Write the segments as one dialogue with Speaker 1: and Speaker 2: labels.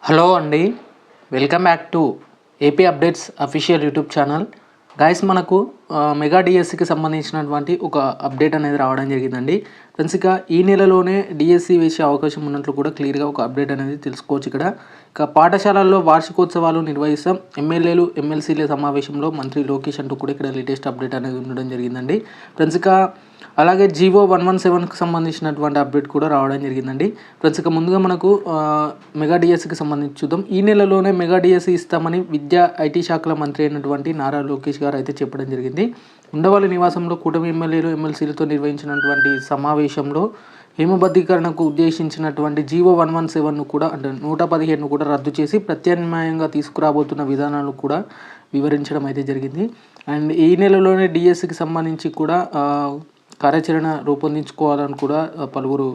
Speaker 1: Hello అండి, welcome back to AP updates official YouTube channel. Guys, మనకు mega డిఎస్సికి సంబంధించినటువంటి ఒక అప్డేట్ అనేది రావడం జరిగిందండి. ఫ్రెండ్స్, ఇక ఈ నెలలోనే డిఎస్సి వేసే అవకాశం ఉన్నట్లు కూడా క్లియర్గా ఒక అప్డేట్ అనేది తెలుసుకోవచ్చు. ఇక పాఠశాలల్లో వార్షికోత్సవాలు నిర్వహిస్తాం, ఎమ్మెల్యేలు ఎమ్మెల్సీల సమావేశంలో మంత్రి లోకేష్ అంటూ కూడా ఇక్కడ లేటెస్ట్ అప్డేట్ అనేది ఉండడం జరిగిందండి. ఫ్రెండ్స్, ఇక అలాగే జీవో 117కి సంబంధించినటువంటి అప్డేట్ కూడా రావడం జరిగిందండి. ఫ్రెండ్స్, ఇక ముందుగా మనకు మెగా డిఎస్సికి సంబంధించి చూద్దాం. ఈ నెలలోనే మెగా డిఎస్సి ఇస్తామని విద్యా ఐటీ శాఖల మంత్రి అయినటువంటి నారా లోకేష్ గారు అయితే చెప్పడం జరిగింది. ఉండవల్లి నివాసంలో కూటమి ఎమ్మెల్యేలు ఎమ్మెల్సీలతో నిర్వహించినటువంటి సమావేశంలో హేమబద్ధీకరణకు ఉద్దేశించినటువంటి జీవో 117ను కూడా అంటే 117ను కూడా రద్దు చేసి ప్రత్యామ్నాయంగా తీసుకురాబోతున్న విధానాలు కూడా వివరించడం అయితే జరిగింది. అండ్ ఈ నెలలోనే డిఎస్సికి సంబంధించి కూడా కార్యాచరణ రూపొందించుకోవాలని కూడా పలువురు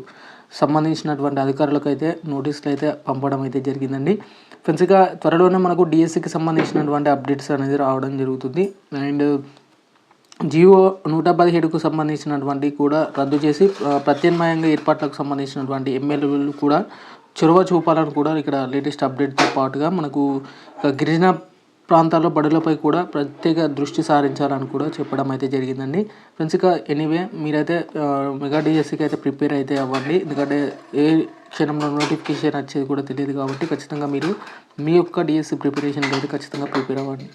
Speaker 1: సంబంధించినటువంటి అధికారులకు అయితే నోటీసులు అయితే పంపడం అయితే జరిగిందండి. ఫ్రెండ్స్, ఇక త్వరలోనే మనకు డిఎస్సికి సంబంధించినటువంటి అప్డేట్స్ అనేది రావడం జరుగుతుంది. అండ్ జీవో 117కు సంబంధించినటువంటి కూడా రద్దు చేసి ప్రత్యామ్నాయంగా ఏర్పాట్లకు సంబంధించినటువంటి ఎమ్మెల్యేలు కూడా చొరవ చూపాలని కూడా ఇక్కడ లేటెస్ట్ అప్డేట్తో పాటుగా మనకు గిరిజన ప్రాంతాల్లో బడులపై కూడా ప్రత్యేక దృష్టి సారించాలని కూడా చెప్పడం అయితే జరిగిందండి. ఫ్రెండ్స్, ఇక ఎనీవే మీరైతే మెగా డిఎస్సికి అయితే ప్రిపేర్ అయితే అవ్వండి. ఎందుకంటే ఏ క్షణంలో నోటిఫికేషన్ వచ్చేది కూడా తెలియదు కాబట్టి ఖచ్చితంగా మీరు మీ యొక్క డిఎస్సి ప్రిపరేషన్కి అయితే ఖచ్చితంగా ప్రిపేర్ అవ్వండి.